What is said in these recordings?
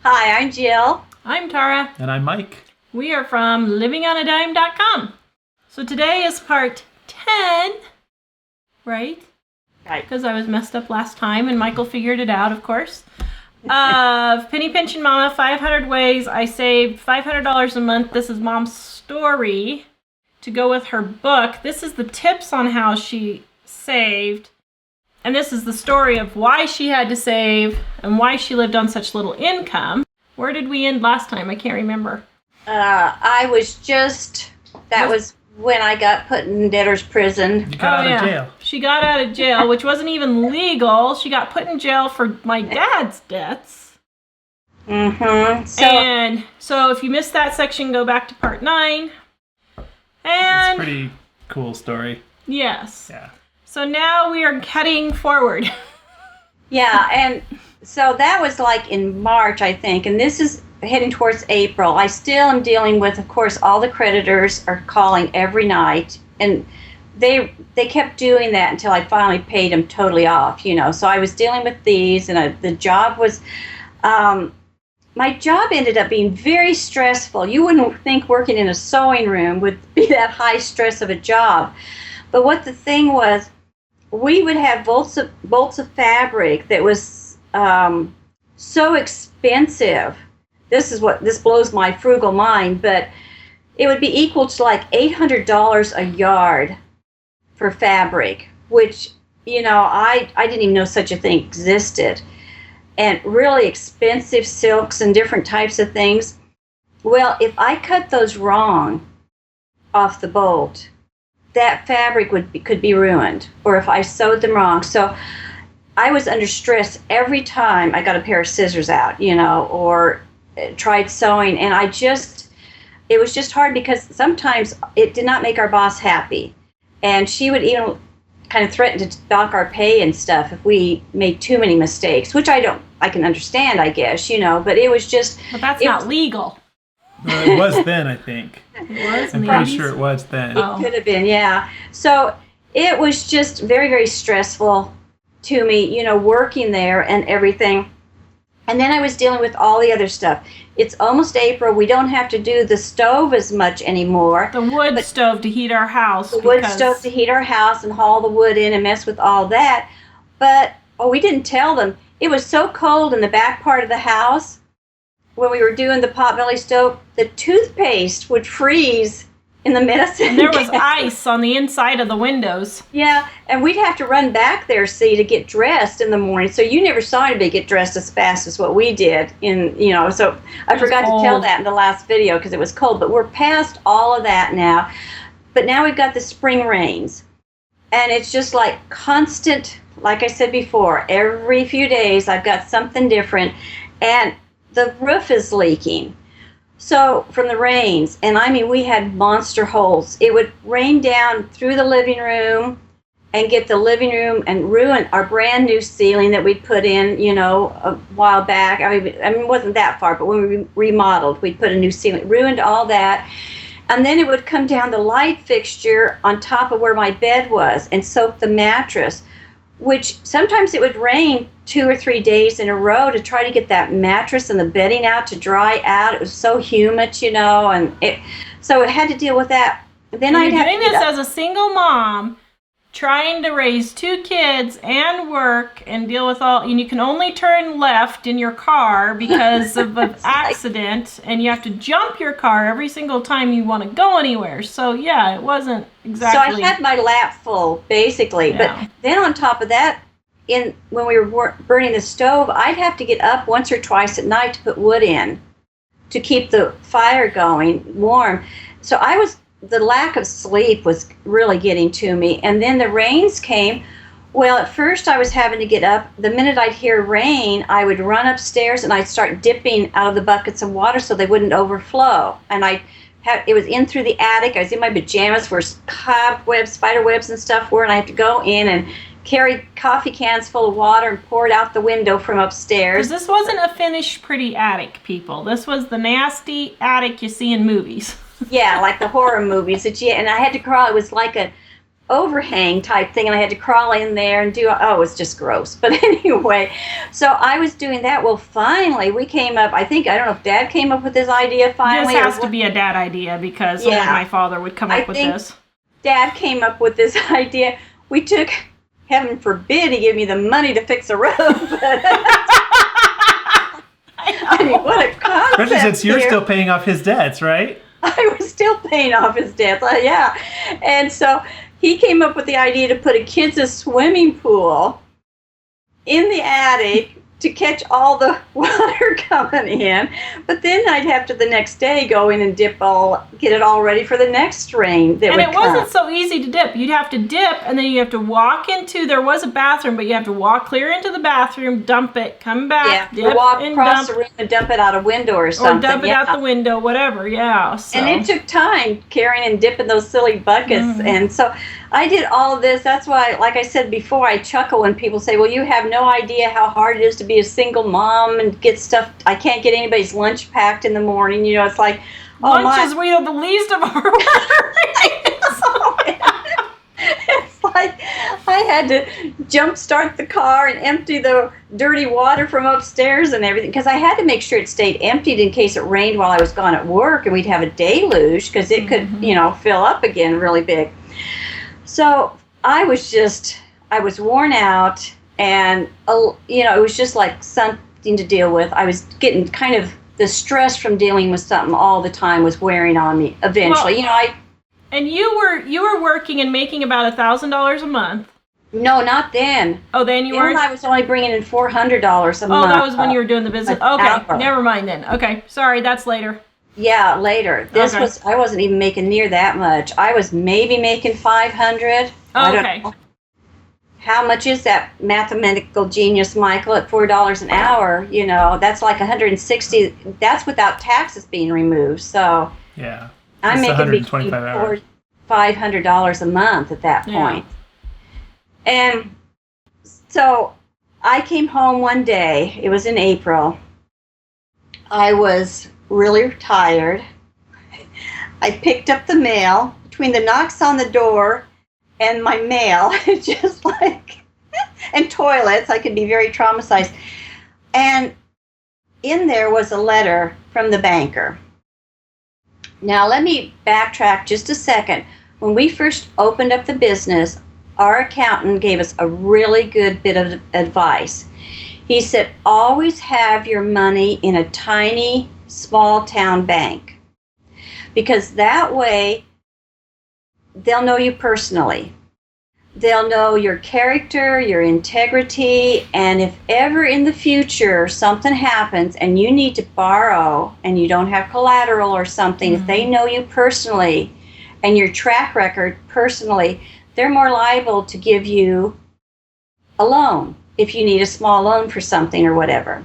Hi, I'm Jill. I'm Tara. And I'm Mike. We are from livingonadime.com. So today is part 10, right? Right. Because I was messed up last time and Michael figured it out, of course. Of Penny Pinching Mama, 500 Ways I Saved $500 a Month. This is Mom's story to go with her book. This is the tips on how she saved. And this is the story of why she had to save and why she lived on such little income. Where did we end last time? I can't remember. That was when I got put in debtor's prison. You got out of jail. She got out of jail, which wasn't even legal. She got put in jail for my dad's debts. Mm-hmm. So if you missed that section, go back to part 9. It's And a pretty cool story. yes. Yeah. So now we are heading forward. Yeah, and so that was like in March, I think, and this is heading towards April. I still am dealing with, of course, all the creditors are calling every night, and they kept doing that until I finally paid them totally off, So I was dealing with these, and the job was, my job ended up being very stressful. You wouldn't think working in a sewing room would be that high stress of a job. But what the thing was, we would have bolts of fabric that was so expensive. This blows my frugal mind, but it would be equal to like $800 a yard for fabric, which, I didn't even know such a thing existed. And really expensive silks and different types of things. Well, if I cut those wrong off the bolt, that fabric could be ruined, or if I sewed them wrong. So I was under stress every time I got a pair of scissors out, or tried sewing, and it was just hard because sometimes it did not make our boss happy, and she would even kind of threaten to dock our pay and stuff if we made too many mistakes, which I can understand, I guess, but it was just. But that's not legal. Well, it was then, I think. It was? I'm pretty sure it was then. It could have been, yeah. So it was just very, very stressful to me, working there and everything. And then I was dealing with all the other stuff. It's almost April. We don't have to do the stove as much anymore. The wood stove to heat our house. The wood stove to heat our house and haul the wood in and mess with all that. But, we didn't tell them. It was so cold in the back part of the house. When we were doing the potbelly stove, the toothpaste would freeze in the medicine. And there was ice on the inside of the windows. Yeah, and we'd have to run back there, to get dressed in the morning. So you never saw anybody get dressed as fast as what we did. So I forgot to tell that in the last video because it was cold. But we're past all of that now. But now we've got the spring rains. And it's just like constant, like I said before, every few days I've got something different. And the roof is leaking. So from the rains, and we had monster holes. It would rain down through the living room and get the living room and ruin our brand new ceiling that we'd put in, a while back. It wasn't that far, but when we remodeled, we'd put a new ceiling, ruined all that. And then it would come down the light fixture on top of where my bed was and soak the mattress, which sometimes it would rain 2 or 3 days in a row to try to get that mattress and the bedding out to dry out. It was so humid, so it had to deal with that. Then I'd have doing this as a single mom, trying to raise 2 kids and work and deal with all, and you can only turn left in your car because of an accident, and you have to jump your car every single time you want to go anywhere. So yeah, it wasn't exactly. So I had my lap full, basically. Yeah. But then on top of that, when we were burning the stove, I'd have to get up once or twice at night to put wood in to keep the fire going warm. So the lack of sleep was really getting to me. And then the rains came. Well, at first I was having to get up. The minute I'd hear rain, I would run upstairs and I'd start dipping out of the buckets of water so they wouldn't overflow. And it was in through the attic. I was in my pajamas where cobwebs, spider webs and stuff were, and I had to go in and carry coffee cans full of water and pour it out the window from upstairs. This wasn't a finished, pretty attic, people. This was the nasty attic you see in movies. Yeah, like the horror movies. And I had to crawl. It was like overhang type thing, and I had to crawl in there and do, it was just gross. But anyway, so I was doing that. Well, finally we came up, I don't know if Dad came up with this idea finally. This has to be a Dad idea, because only my father would come up with this. Dad came up with this idea. We took, heaven forbid he gave me the money to fix a roof. I mean, what a concept. Especially since you're still paying off his debts, right? I was still paying off his debts. Yeah. And so he came up with the idea to put a kids' swimming pool in the attic to catch all the water coming in. But then I'd have to the next day go in and get it all ready for the next rain that would come. And it wasn't so easy to dip. You'd have to dip, and then you have to walk there was a bathroom, but you have to walk clear into the bathroom, dump it, come back, dip, walk across the room and dump it out a window or something. Or dump it out the window, whatever, So. And it took time carrying and dipping those silly buckets. And so I did all of this. That's why, like I said before, I chuckle when people say, well, you have no idea how hard it is to be a single mom and get stuff. I can't get anybody's lunch packed in the morning. It's like, lunch is the least of our worries. It's like I had to jump start the car and empty the dirty water from upstairs and everything, because I had to make sure it stayed emptied in case it rained while I was gone at work and we'd have a deluge, because it could, fill up again really big. So I was worn out, and, it was just like something to deal with. I was getting kind of, the stress from dealing with something all the time was wearing on me eventually. And you were working and making about $1,000 a month. No, not then. Oh, then you weren't? I was only bringing in $400 a month. Oh, that was when you were doing the business. Okay, never mind then. Okay, sorry, that's later. Yeah, later. I wasn't even making near that much. I was maybe making $500. Oh, okay. How much is that, mathematical genius Michael, at $4 an hour? That's like $160. That's without taxes being removed. So yeah, I'm making between $500 a month at that point. And so I came home one day. It was in April. I was really tired. I picked up the mail. Between the knocks on the door and my mail, just like, and toilets, I could be very traumatized. And in there was a letter from the banker. Now, let me backtrack just a second. When we first opened up the business, our accountant gave us a really good bit of advice. He said, always have your money in a tiny, small town bank, because that way they'll know you personally. They'll know your character, your integrity, and if ever in the future something happens and you need to borrow and you don't have collateral or something, if they know you personally and your track record personally, they're more liable to give you a loan if you need a small loan for something or whatever.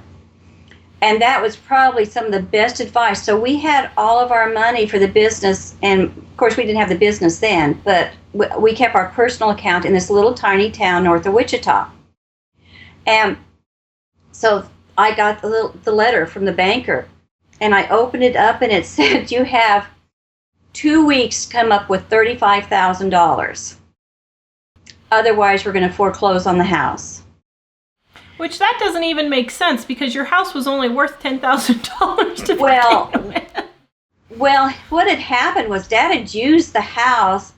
And that was probably some of the best advice. So we had all of our money for the business, and of course we didn't have the business then, but we kept our personal account in this little tiny town north of Wichita. And so I got the letter from the banker, and I opened it up, and it said, you have 2 weeks to come up with $35,000. Otherwise, we're going to foreclose on the house. Which that doesn't even make sense, because your house was only worth $10,000 to begin with. Well, what had happened was Dad had used the house.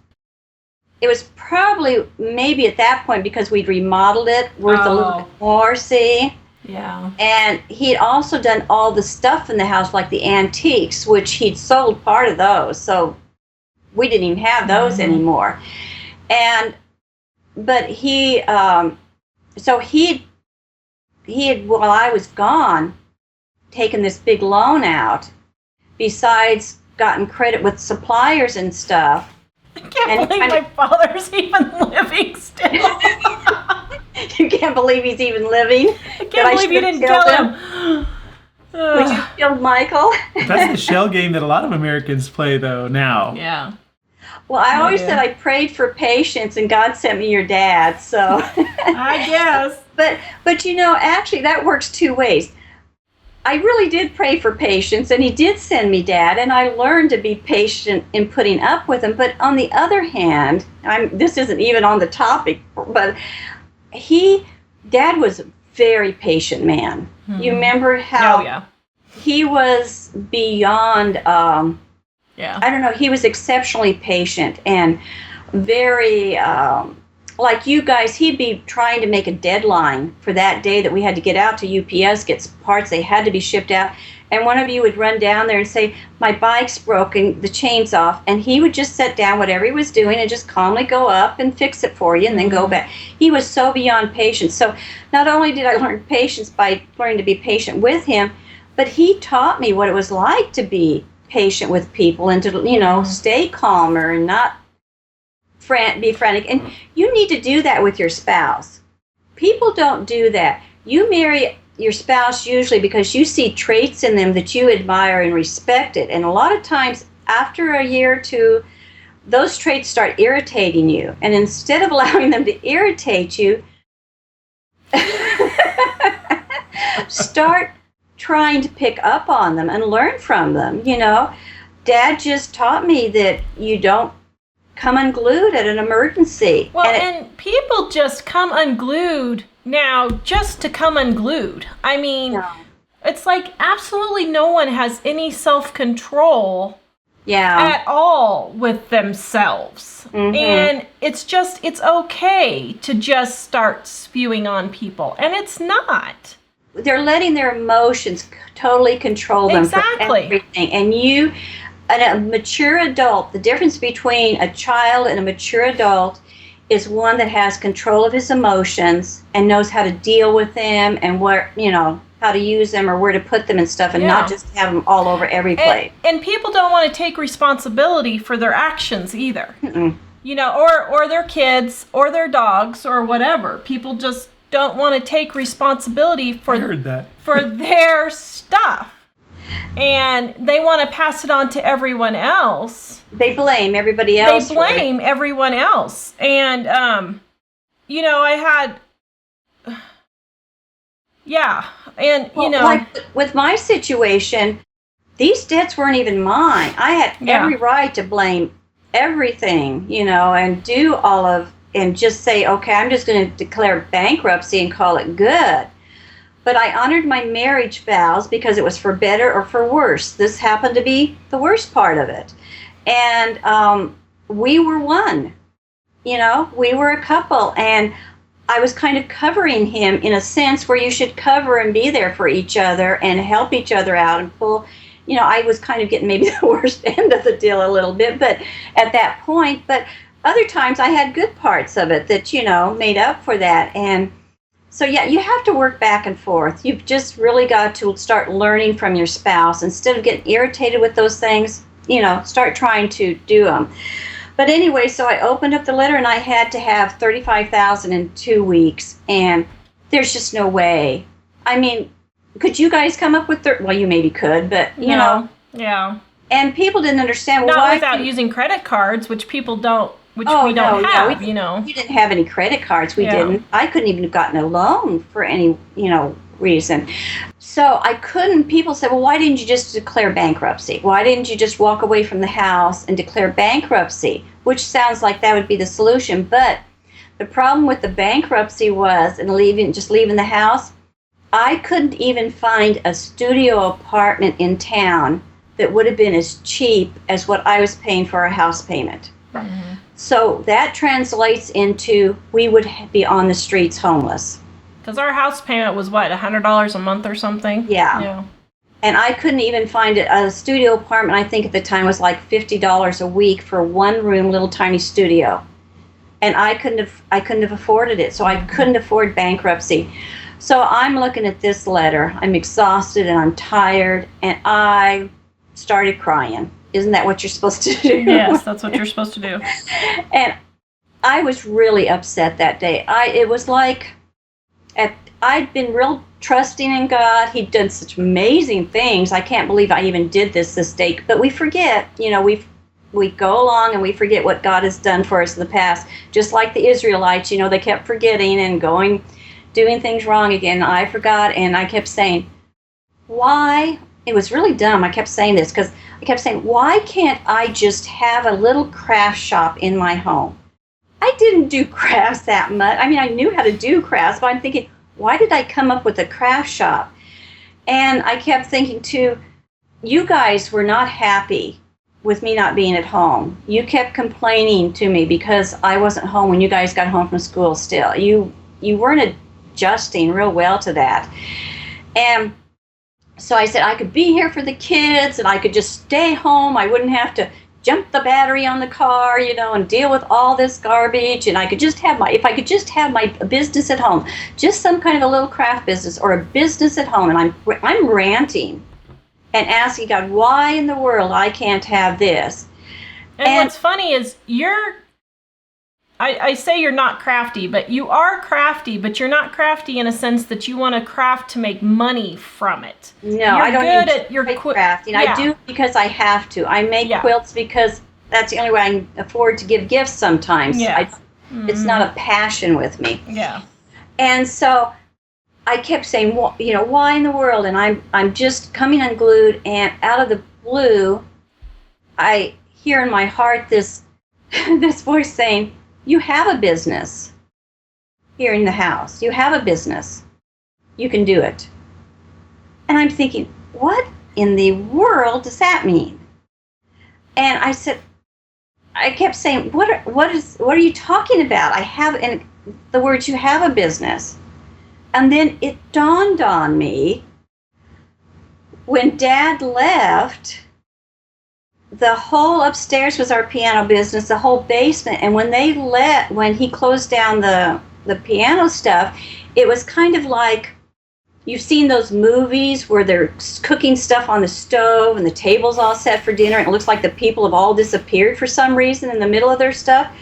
It was probably, maybe at that point, because we'd remodeled it, worth a little bit more, see? Yeah. And he'd also done all the stuff in the house, like the antiques, which he'd sold part of those. So we didn't even have those anymore. But he had, while I was gone, taken this big loan out, besides gotten credit with suppliers and stuff. I can't believe my father's even living still. You can't believe he's even living? I can't believe you didn't kill him. Would you kill Michael? That's the shell game that a lot of Americans play, though, now. Yeah. Well, I always said I prayed for patience, and God sent me your dad, so. I guess. But actually, that works two ways. I really did pray for patience, and he did send me Dad, and I learned to be patient in putting up with him. But on the other hand, this isn't even on the topic, but Dad was a very patient man. You remember how he was beyond, I don't know, he was exceptionally patient and very, like you guys, he'd be trying to make a deadline for that day that we had to get out to UPS, get parts, they had to be shipped out. And one of you would run down there and say, my bike's broken, the chain's off. And he would just set down whatever he was doing and just calmly go up and fix it for you and then go back. He was so beyond patience. So not only did I learn patience by learning to be patient with him, but he taught me what it was like to be patient with people and to, stay calmer and not be frantic. And you need to do that with your spouse. People don't do that. You marry your spouse usually because you see traits in them that you admire and respect it. And a lot of times after a year or two, those traits start irritating you. And instead of allowing them to irritate you, start trying to pick up on them and learn from them. Dad just taught me that you don't come unglued at an emergency. Well, and people just come unglued now just to come unglued. I mean, it's like absolutely no one has any self-control at all with themselves. And it's okay to just start spewing on people. And it's not. They're letting their emotions totally control them for everything. And a mature adult, the difference between a child and a mature adult is one that has control of his emotions and knows how to deal with them and how to use them or where to put them and stuff, and not just have them all over every place. And people don't want to take responsibility for their actions either. Or their kids or their dogs or whatever. People just don't want to take responsibility for their stuff. And they want to pass it on to everyone else. They blame everybody else. Everyone else. And, I had... Like with my situation, these debts weren't even mine. I had every right to blame everything, and do and just say, okay, I'm just going to declare bankruptcy and call it good. But I honored my marriage vows because it was for better or for worse. This happened to be the worst part of it. And we were one. We were a couple. And I was kind of covering him in a sense where you should cover and be there for each other and help each other out and pull. I was kind of getting maybe the worst end of the deal a little bit, but at that point. But other times I had good parts of it that, made up for that. And so, you have to work back and forth. You've just really got to start learning from your spouse. Instead of getting irritated with those things, start trying to do them. But anyway, so I opened up the letter and I had to have $35,000 in 2 weeks. And there's just no way. I mean, could you guys come up with well, you maybe could, but, Yeah. And people didn't understand why. Not without using credit cards, which people don't. We don't have, We didn't have any credit cards. We didn't. I couldn't even have gotten a loan for any, reason. So I couldn't. People said, well, why didn't you just declare bankruptcy? Why didn't you just walk away from the house and declare bankruptcy? Which sounds like that would be the solution. But the problem with the bankruptcy was, and leaving the house, I couldn't even find a studio apartment in town that would have been as cheap as what I was paying for a house payment. Mm-hmm. So that translates into we would be on the streets homeless. Because our house payment was, what, $100 a month or something? Yeah. And I couldn't even find a studio apartment. I think at the time was like $50 a week for one room, little tiny studio. And I couldn't have afforded it. So I couldn't afford bankruptcy. So I'm looking at this letter. I'm exhausted and I'm tired. And I started crying. Isn't that what you're supposed to do? Yes, that's what you're supposed to do. And I was really upset that day. It was like I'd been real trusting in God. He'd done such amazing things. I can't believe I even did this day. But we forget, we go along and we forget what God has done for us in the past. Just like the Israelites, they kept forgetting and doing things wrong again. I forgot, and I kept saying, why, it was really dumb. I kept saying this because I kept saying, why can't I just have a little craft shop in my home? I didn't do crafts that much. I mean, I knew how to do crafts, but I'm thinking, why did I come up with a craft shop? And I kept thinking too, you guys were not happy with me not being at home. You kept complaining to me because I wasn't home when you guys got home from school still. You weren't adjusting real well to that. And so I said I could be here for the kids and I could just stay home. I wouldn't have to jump the battery on the car, and deal with all this garbage. And I could just have if I could just have my business at home, just some kind of a little craft business or a business at home. And I'm ranting and asking God, why in the world I can't have this? And what's funny is I say you're not crafty, but you are crafty, but you're not crafty in a sense that you want to craft to make money from it. No, I don't good at your crafting. Yeah. I do because I have to. I make quilts because that's the only way I can afford to give gifts sometimes. Yeah. It's not a passion with me. Yeah. And so I kept saying, why in the world? And I'm just coming unglued, and out of the blue, I hear in my heart this voice saying, you have a business here in the house. You have a business. You can do it. And I'm thinking, what in the world does that mean? And I kept saying, what are you talking about? And the words, you have a business. And then it dawned on me, when Dad left, the whole upstairs was our piano business, the whole basement. And when he closed down the piano stuff, it was kind of like, you've seen those movies where they're cooking stuff on the stove and the table's all set for dinner and it looks like the people have all disappeared for some reason in the middle of their stuff.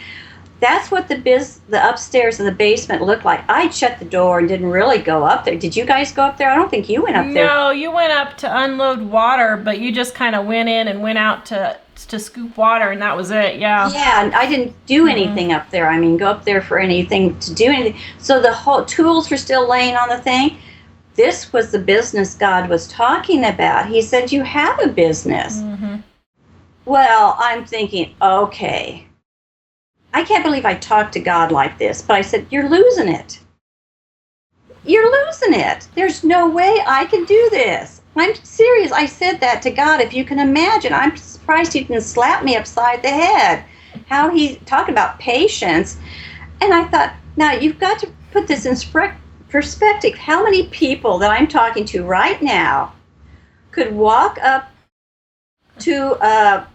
That's what the upstairs and the basement looked like. I'd shut the door and didn't really go up there. Did you guys go up there? I don't think you went up there. No, you went up to unload water, but you just kind of went in and went out to scoop water, and that was it. Yeah. Yeah, and I didn't do anything up there. I mean, go up there for anything to do anything. So the whole tools were still laying on the thing. This was the business God was talking about. He said, you have a business. Mm-hmm. Well, I'm thinking, okay. I can't believe I talked to God like this, but I said, you're losing it. You're losing it. There's no way I can do this. I'm serious. I said that to God. If you can imagine, I'm surprised he didn't slap me upside the head. How he talked about patience. And I thought, now you've got to put this in perspective. How many people that I'm talking to right now could walk up to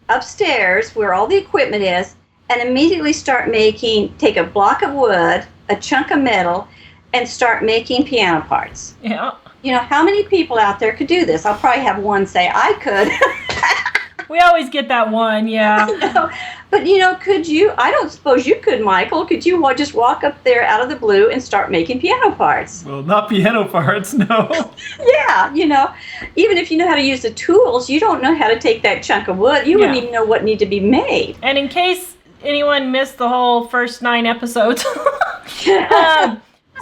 upstairs where all the equipment is and immediately take a block of wood, a chunk of metal, and start making piano parts? Yeah. How many people out there could do this? I'll probably have one say, I could. We always get that one, yeah. But, could you? I don't suppose you could, Michael. Could you just walk up there out of the blue and start making piano parts? Well, not piano parts, no. Yeah, even if you know how to use the tools, you don't know how to take that chunk of wood. You wouldn't even know what needed to be made. And in case anyone missed the whole first 9 episodes,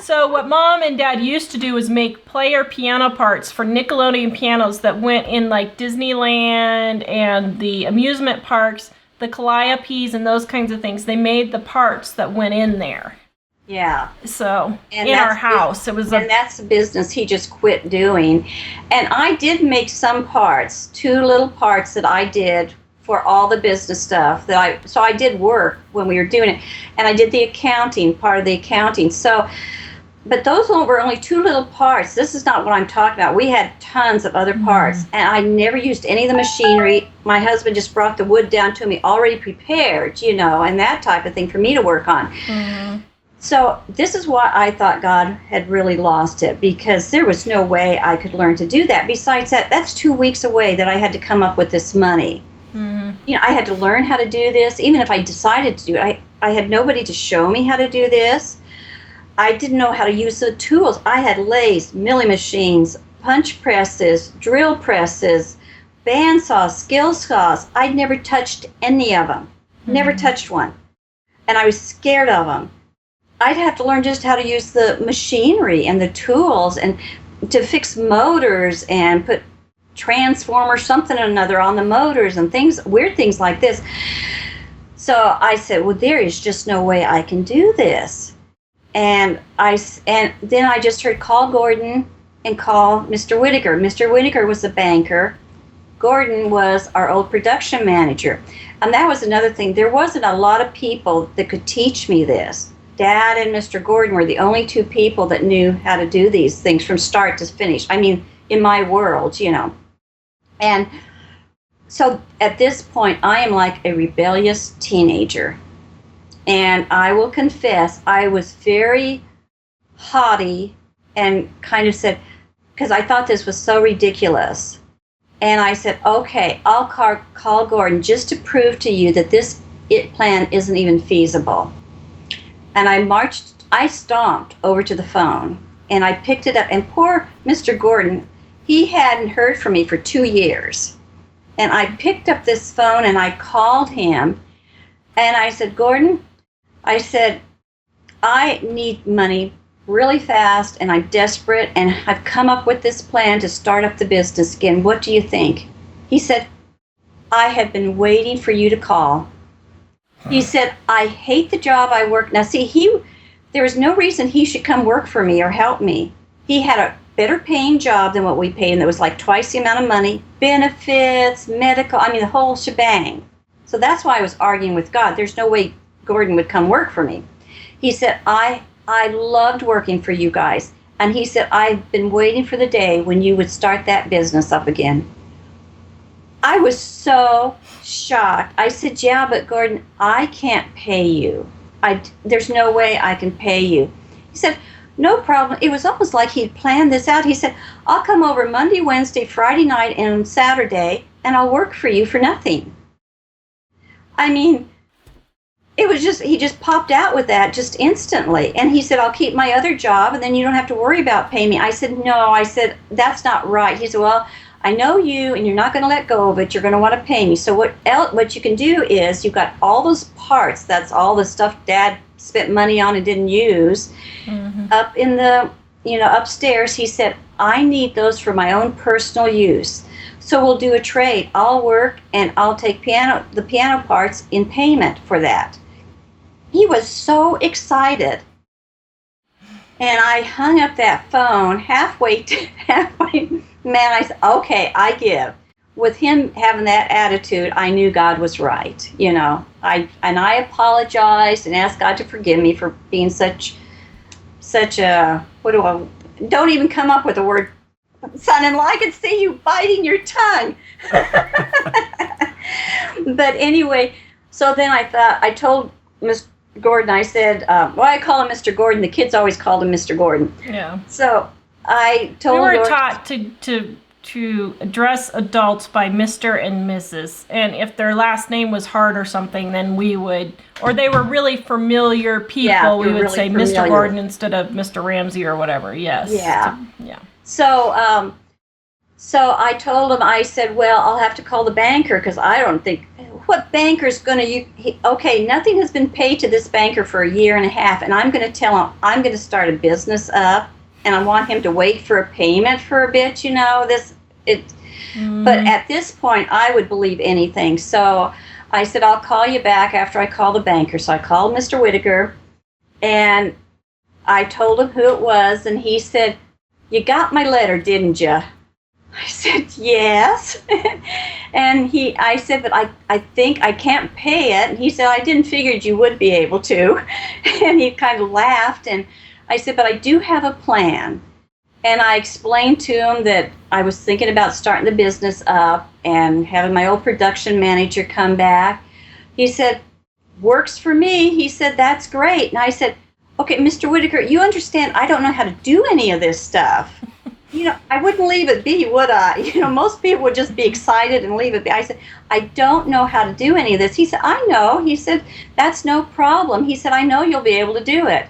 so what Mom and Dad used to do was make player piano parts for Nickelodeon pianos that went in like Disneyland and the amusement parks, the Calliopes and those kinds of things. They made the parts that went in there. Yeah. So in our house, it was. And that's the business he just quit doing. And I did make some parts, 2 little parts that I did for all the business stuff so I did work when we were doing it. And I did the accounting, part of the accounting. But those were only 2 little parts. This is not what I'm talking about. We had tons of other parts, and I never used any of the machinery. My husband just brought the wood down to me already prepared, and that type of thing for me to work on. Mm-hmm. So this is why I thought God had really lost it, because there was no way I could learn to do that. Besides that's 2 weeks away that I had to come up with this money. Mm-hmm. I had to learn how to do this. Even if I decided to do it, I had nobody to show me how to do this. I didn't know how to use the tools. I had lathes, milling machines, punch presses, drill presses, bandsaws, skill saws. I'd never touched any of them. Mm-hmm. Never touched one. And I was scared of them. I'd have to learn just how to use the machinery and the tools. And to fix motors and put transformer something or another on the motors and things, weird things like this. So I said, well, there is just no way I can do this. And then I just heard, call Gordon and call Mr. Whitaker. Mr. Whitaker was a banker. Gordon was our old production manager. And that was another thing. There wasn't a lot of people that could teach me this. Dad and Mr. Gordon were the only two people that knew how to do these things from start to finish. I mean, in my world, you know. And so at this point, I am like a rebellious teenager. And I will confess, I was very haughty and kind of said, because I thought this was so ridiculous. And I said, okay, I'll call Gordon just to prove to you that this plan isn't even feasible. And I stomped over to the phone and I picked it up. And poor Mr. Gordon, he hadn't heard from me for 2 years. And I picked up this phone and I called him and I said, Gordon, I said, I need money really fast and I'm desperate and I've come up with this plan to start up the business again. What do you think? He said, I have been waiting for you to call. He said, I hate the job I work. Now see, there was no reason he should come work for me or help me. He had a better paying job than what we paid, and that was like twice the amount of money, benefits, medical, I mean the whole shebang. So that's why I was arguing with God. There's no way Gordon would come work for me. He said, I loved working for you guys. And he said, I've been waiting for the day when you would start that business up again. I was so shocked. I said, yeah, but Gordon, I can't pay you. There's no way I can pay you. He said, no problem. It was almost like he'd planned this out. He said, I'll come over Monday, Wednesday, Friday night, and Saturday, and I'll work for you for nothing. I mean, it was just, he just popped out with that just instantly. And he said, I'll keep my other job, and then you don't have to worry about paying me. I said, no. I said, that's not right. He said, well, I know you, and you're not going to let go of it. You're going to want to pay me. So what you can do is you've got all those parts. That's all the stuff Dad spent money on and didn't use. Mm-hmm. Up in the, upstairs, he said, I need those for my own personal use. So we'll do a trade. I'll work, and I'll take the piano parts in payment for that. He was so excited. And I hung up that phone halfway. Man, I said, okay, I give. With him having that attitude, I knew God was right. I apologized and asked God to forgive me for being such a, don't even come up with a word, son-in-law. I could see you biting your tongue. But anyway, so then I told Mr. Gordon, I said, I call him Mr. Gordon. The kids always called him Mr. Gordon. Yeah. So I told We were taught to address adults by Mr. and Mrs. And if their last name was hard or something, then we would, or they were really familiar people, we would really say familiar. Mr. Gordon instead of Mr. Ramsey or whatever. Yes. Yeah. Yeah. So I told him, I said, well, I'll have to call the banker because I don't think, what banker's going to, okay, nothing has been paid to this banker for a year and a half, and I'm going to tell him I'm going to start a business up, and I want him to wait for a payment for a bit, But at this point, I would believe anything. So I said, I'll call you back after I call the banker. So I called Mr. Whitaker, and I told him who it was, and he said, you got my letter, didn't you? I said, yes. And I said, but I think I can't pay it. And he said, I didn't figure you would be able to. And he kind of laughed. And I said, but I do have a plan. And I explained to him that I was thinking about starting the business up and having my old production manager come back. He said, works for me. He said, that's great. And I said, okay, Mr. Whitaker, you understand I don't know how to do any of this stuff. I wouldn't leave it be, would I? Most people would just be excited and leave it be. I said, I don't know how to do any of this. He said, I know. He said, that's no problem. He said, I know you'll be able to do it.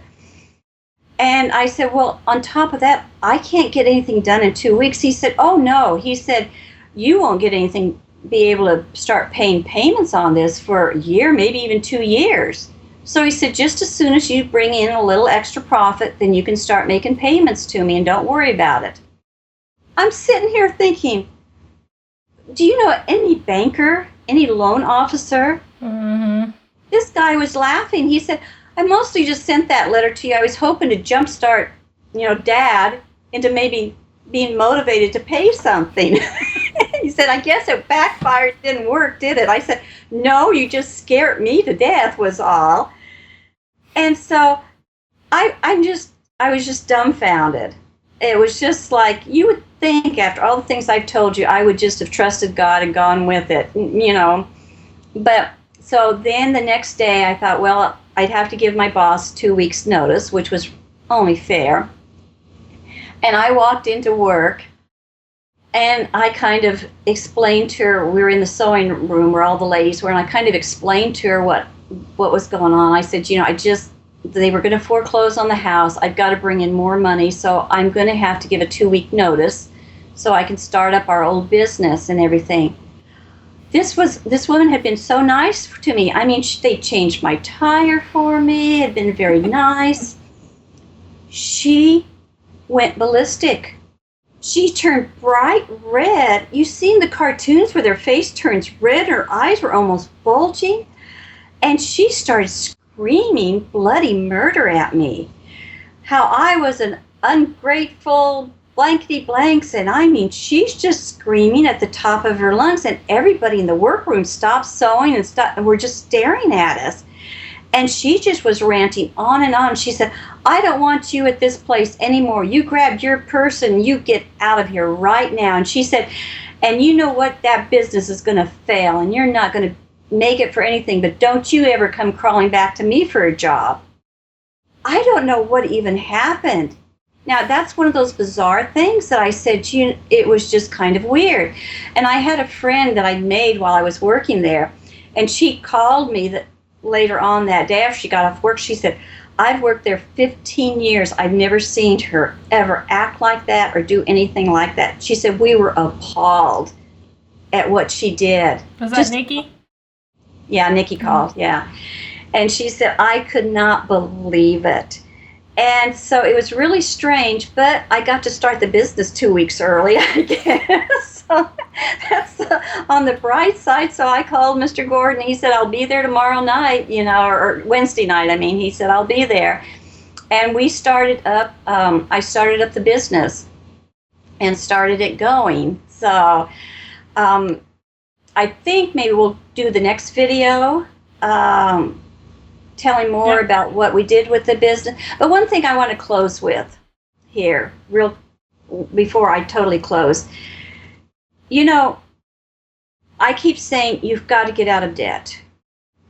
And I said, well, on top of that, I can't get anything done in 2 weeks. He said, oh, no. He said, you won't get anything, be able to start paying payments on this for a year, maybe even 2 years. So he said, just as soon as you bring in a little extra profit, then you can start making payments to me and don't worry about it. I'm sitting here thinking, do you know any banker, any loan officer? Mm-hmm. This guy was laughing. He said, I mostly just sent that letter to you. I was hoping to jumpstart, Dad into maybe being motivated to pay something. He said, I guess it backfired, didn't work, did it? I said, no, you just scared me to death was all. And so I was just dumbfounded. It was just like, you would think after all the things I've told you, I would just have trusted God and gone with it, But so then the next day I thought, well, I'd have to give my boss 2 weeks notice, which was only fair. And I walked into work and I kind of explained to her, we were in the sewing room where all the ladies were, and I kind of explained to her what was going on. I said, they were going to foreclose on the house. I've got to bring in more money, so I'm going to have to give a 2-week notice so I can start up our old business and everything. This woman had been so nice to me. I mean, they changed my tire for me, had been very nice. She went ballistic. She turned bright red. You've seen the cartoons where their face turns red, her eyes were almost bulging, and she started screaming bloody murder at me. How I was an ungrateful blankety blanks, and I mean, she's just screaming at the top of her lungs, and everybody in the workroom stopped sewing and we're just staring at us. And she just was ranting on and on. She said, I don't want you at this place anymore. You grab your purse and you get out of here right now. And she said, and you know what? That business is going to fail and you're not going to make it for anything, but don't you ever come crawling back to me for a job. I don't know what even happened. Now, that's one of those bizarre things that I said, it was just kind of weird. And I had a friend that I made while I was working there, and she called me later on that day after she got off work. She said, I've worked there 15 years. I've never seen her ever act like that or do anything like that. She said, we were appalled at what she did. Was that Nikki? Yeah, Nikki called, yeah. And she said, I could not believe it. And so it was really strange, but I got to start the business 2 weeks early, I guess. So that's on the bright side. So I called Mr. Gordon. He said, I'll be there tomorrow night, or Wednesday night, He said, I'll be there. And we started up, I started up the business and started it going. So I think maybe we'll do the next video telling more about what we did with the business. But one thing I want to close with here, before I totally close. I keep saying you've got to get out of debt.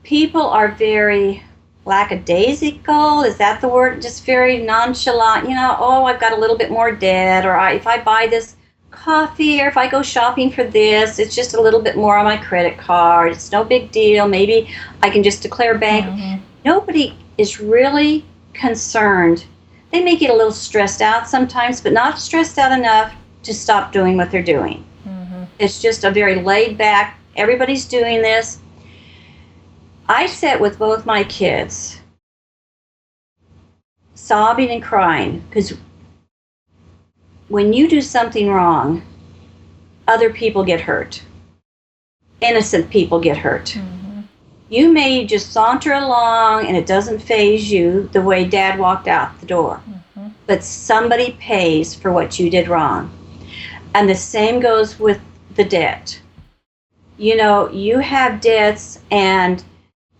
People are very lackadaisical, is that the word? Just very nonchalant, I've got a little bit more debt, or if I buy this coffee, or if I go shopping for this, it's just a little bit more on my credit card. It's no big deal. Maybe I can just declare bank. Mm-hmm. Nobody is really concerned. They may get a little stressed out sometimes, but not stressed out enough to stop doing what they're doing. Mm-hmm. It's just a very laid back, everybody's doing this. I sat with both my kids, sobbing and crying, because when you do something wrong, other people get hurt. Innocent people get hurt. Mm-hmm. You may just saunter along and it doesn't faze you the way Dad walked out the door. Mm-hmm. But somebody pays for what you did wrong. And the same goes with the debt. You have debts, and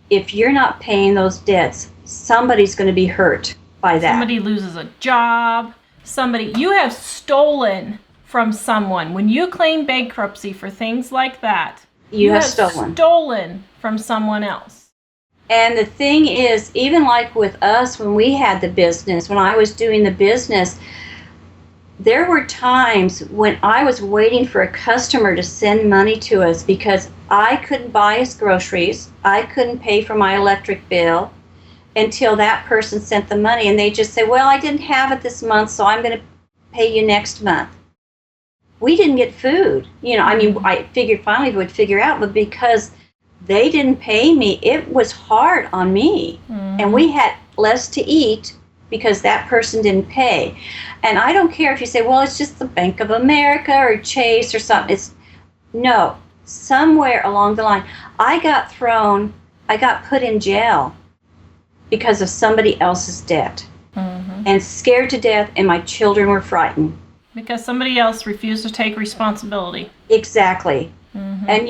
if you're not paying those debts, somebody's going to be hurt by that. Somebody loses a job. You have stolen from someone. When you claim bankruptcy for things like that, you have stolen from someone else. And the thing is, even like with us, when we had the business, when I was doing the business, there were times when I was waiting for a customer to send money to us because I couldn't buy us groceries. I couldn't pay for my electric bill until that person sent the money. And they just say, well, I didn't have it this month, so I'm going to pay you next month. We didn't get food. I figured finally we would figure out, but because they didn't pay me, it was hard on me. Mm-hmm. And we had less to eat because that person didn't pay. And I don't care if you say, well, it's just the Bank of America or Chase or something. It's no, somewhere along the line, I got put in jail because of somebody else's debt and scared to death, and my children were frightened. Because somebody else refused to take responsibility. Exactly. And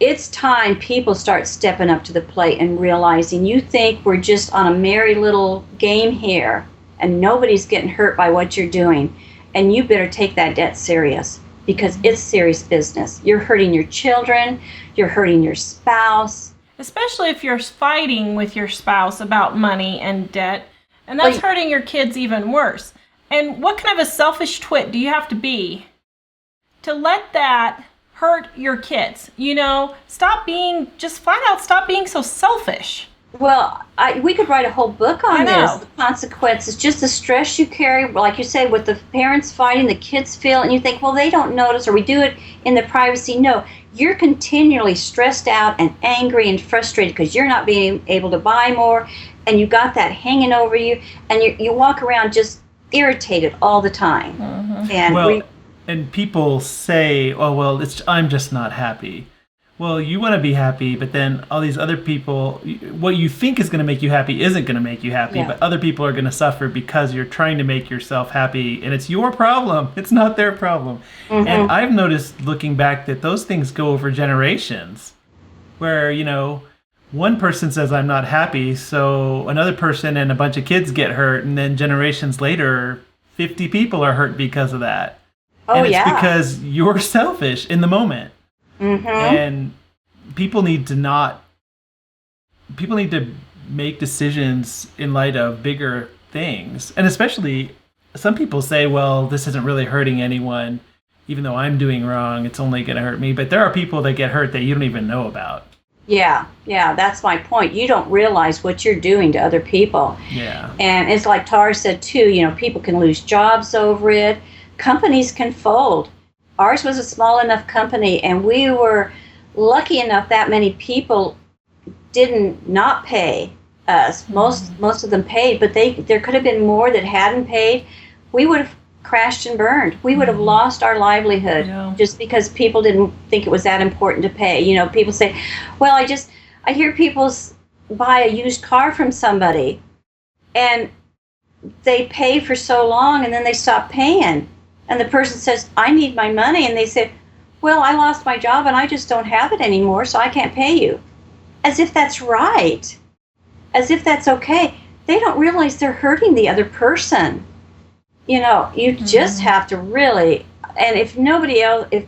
it's time people start stepping up to the plate and realizing you think we're just on a merry little game here and nobody's getting hurt by what you're doing. And you better take that debt serious because it's serious business. You're hurting your children. You're hurting your spouse. Especially if you're fighting with your spouse about money and debt. And that's hurting your kids even worse. And what kind of a selfish twit do you have to be to let that hurt your kids? Stop being so selfish. Well, we could write a whole book on this. The consequences, just the stress you carry, like you said, with the parents fighting, the kids feel, and you think, well, they don't notice, or we do it in the privacy. No, you're continually stressed out and angry and frustrated because you're not being able to buy more, and you got that hanging over you, and you walk around just irritated all the time. And people say, "Oh, well, I'm just not happy." Well, you want to be happy, but then all these other people, what you think is going to make you happy isn't going to make you happy, but other people are going to suffer because you're trying to make yourself happy, and it's your problem. It's not their problem. And I've noticed, looking back, that those things go over generations, where, one person says, I'm not happy, so another person and a bunch of kids get hurt, and then generations later, 50 people are hurt because of that. And it's because you're selfish in the moment. And people need to make decisions in light of bigger things. And especially, some people say, well, this isn't really hurting anyone. Even though I'm doing wrong, it's only going to hurt me. But there are people that get hurt that you don't even know about. Yeah, that's my point. You don't realize what you're doing to other people. Yeah. And it's like Tara said, too, people can lose jobs over it. Companies can fold. Ours was a small enough company, and we were lucky enough that many people didn't not pay us. Most of them paid, but there could have been more that hadn't paid. We would have crashed and burned. We would have lost our livelihood just because people didn't think it was that important to pay. People say, well, I hear people buy a used car from somebody, and they pay for so long, and then they stop paying. And the person says, I need my money. And they say, well, I lost my job and I just don't have it anymore, so I can't pay you. As if that's right. As if that's okay. They don't realize they're hurting the other person. You just have to really, and if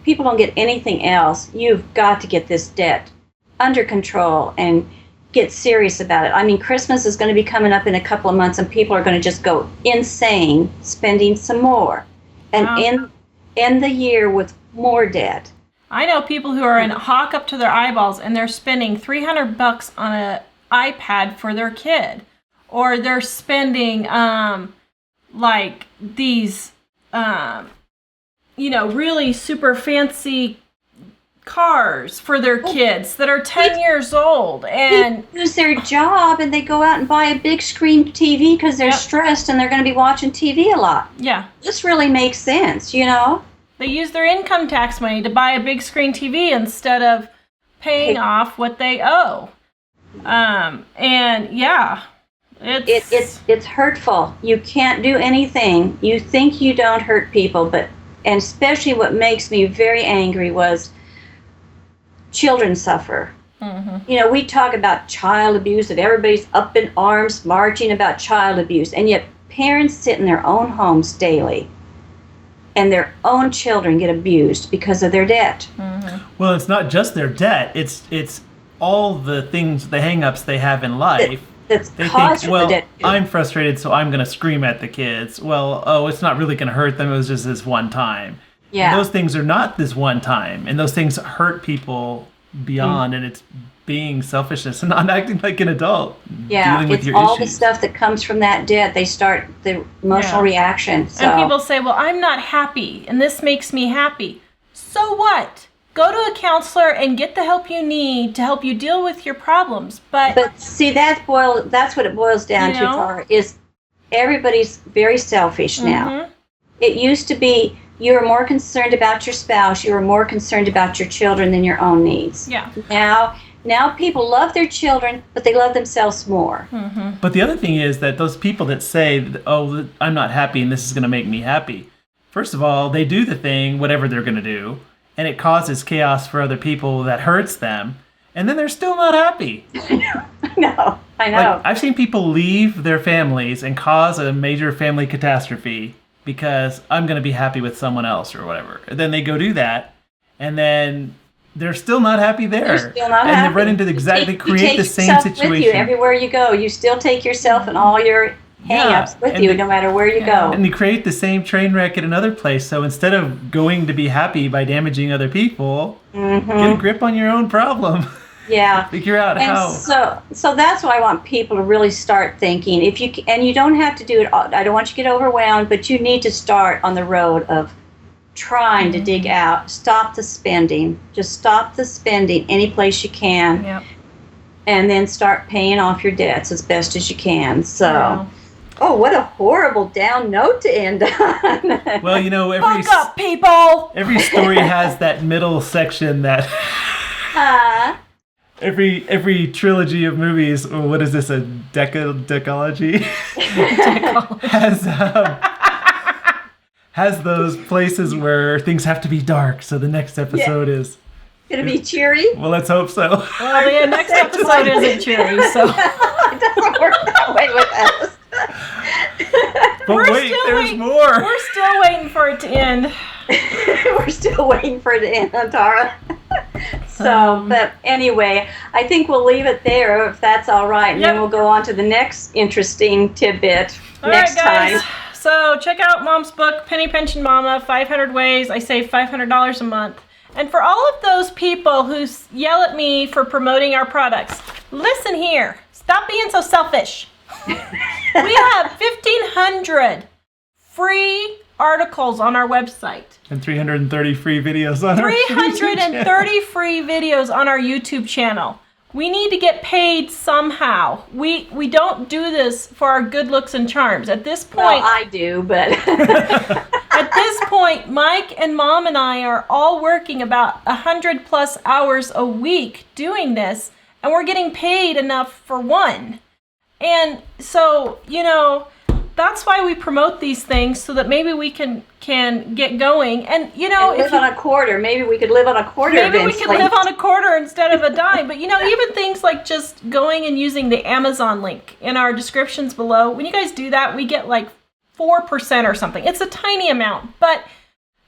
people don't get anything else, you've got to get this debt under control and get serious about it. I mean, Christmas is going to be coming up in a couple of months, and people are going to just go insane spending some more. And end the year with more debt. I know people who are in hawk up to their eyeballs, and they're spending $300 on an iPad for their kid, or they're spending like these really super fancy cars for their kids that are 10 years old, and lose their job, and they go out and buy a big screen TV because they're stressed and they're going to be watching TV a lot. Yeah. This really makes sense, They use their income tax money to buy a big screen TV instead of paying off what they owe. It's hurtful. You can't do anything. You think you don't hurt people, and especially what makes me very angry was children suffer. We talk about child abuse, that everybody's up in arms marching about child abuse, and yet parents sit in their own homes daily, and their own children get abused because of their debt. Well, it's not just their debt. It's all the things, the hang-ups they have in life. They think, well, I'm frustrated, so I'm going to scream at the kids. Well, it's not really going to hurt them. It was just this one time. Yeah. And those things are not this one time. And those things hurt people beyond, and it's being selfishness and not acting like an adult. Yeah, dealing with it's your all issues. the stuff that comes from that debt. They start the emotional reaction. So. And people say, well, I'm not happy, and this makes me happy. So what? Go to a counselor and get the help you need to help you deal with your problems. But see, that's what it boils down to, Tara, is everybody's very selfish now. Mm-hmm. It used to be you were more concerned about your spouse, you were more concerned about your children than your own needs. Yeah. Now people love their children, but they love themselves more. Mm-hmm. But the other thing is that those people that say, oh, I'm not happy and this is going to make me happy, first of all, they do the thing, whatever they're going to do, and it causes chaos for other people that hurts them, and then they're still not happy. I know. Like, I've seen people leave their families and cause a major family catastrophe because I'm going to be happy with someone else or whatever. And then they go do that, and then they're still not happy there. They're still not and happy. They run into they create the same situation. With you everywhere you go. You still take yourself and all your hang-ups with you no matter where you go. And you create the same train wreck at another place. So instead of going to be happy by damaging other people, get a grip on your own problem. Yeah. Figure out how. So that's why I want people to really start thinking. And you don't have to do it all. I don't want you to get overwhelmed, but you need to start on the road of trying to dig out. Stop the spending. Just stop the spending any place you can. Yep. And then start paying off your debts as best as you can. So. Yeah. Oh, what a horrible down note to end on. Well, you know, Fuck up, people! every story has that middle section that every trilogy of movies, or what is this, a decalogy? has those places where things have to be dark, so the next episode is Gonna be cheery? well, let's hope so. Well, the next episode isn't cheery, so. It doesn't work that way with us. But wait, there's more. We're still waiting for it to end. We're still waiting for it to end, Tara. But anyway, I think we'll leave it there if that's all right. And then we'll go on to the next interesting tidbit next guys. time. So check out Mom's book, Penny Pension Mama, 500 Ways I Save $500 a Month. And for all of those people who yell at me for promoting our products, listen here. Stop being so selfish. We have 1,500 free articles on our website. And 330 free videos on our 330 free videos on our YouTube channel. We need to get paid somehow. We don't do this for our good looks and charms. At this point, Well, I do, but at this point, Mike and Mom and I are all working about 100+ hours a week doing this, and we're getting paid enough for one. And so, you know, that's why we promote these things, so that maybe we can get going. And, you know, live on a quarter. Maybe we could live on a quarter maybe we eventually. could live on a quarter instead of a dime. But, you know, even things like just going and using the Amazon link in our descriptions below, when you guys do that, we get like 4% or something. It's a tiny amount. But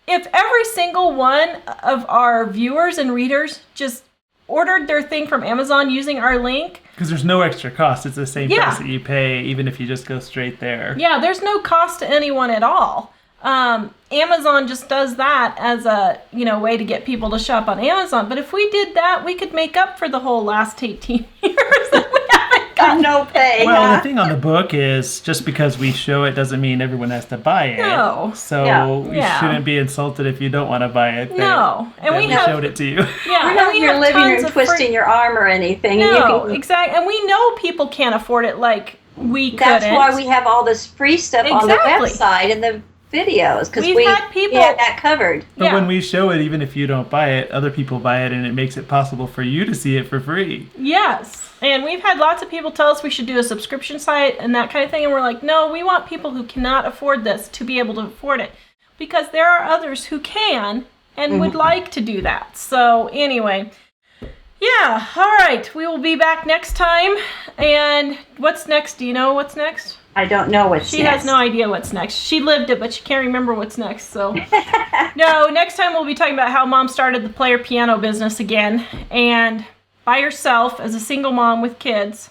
if every single one of our viewers and readers just ordered their thing from Amazon using our link. Because there's no extra cost. It's the same price that you pay, even if you just go straight there. Yeah, there's no cost to anyone at all. Amazon just does that as a way to get people to shop on Amazon. But if we did that, we could make up for the whole last 18 years that we haven't got no pay. Well, the thing on the book is just because we show it doesn't mean everyone has to buy it. No. So you shouldn't be insulted if you don't want to buy it. No. And we showed it to you. Yeah. We're not in your living room twisting your arm or anything. No, exactly. And we know people can't afford it like we couldn't. That's why we have all this free stuff on the website and the videos, because we had that covered. But when we show it, even if you don't buy it, other people buy it, and it makes it possible for you to see it for free. Yes. And we've had lots of people tell us we should do a subscription site and that kind of thing, and we're like, no, we want people who cannot afford this to be able to afford it, because there are others who can and would like to do that. So anyway, yeah, all right, we will be back next time. And what's next? Do you know what's next? I don't know what's next. She has no idea what's next. She lived it, but she can't remember what's next. So, no, next time we'll be talking about how Mom started the player piano business again, and by herself as a single mom with kids.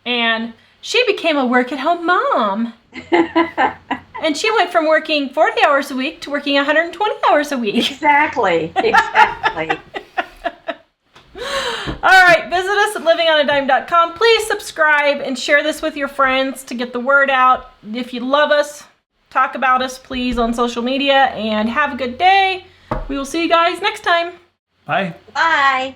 And she became a work-at-home mom. And she went from working 40 hours a week to working 120 hours a week. Exactly. All right, visit us at livingonadime.com. Please subscribe and share this with your friends to get the word out. If you love us, talk about us, please, on social media. And have a good day. We will see you guys next time. Bye. Bye.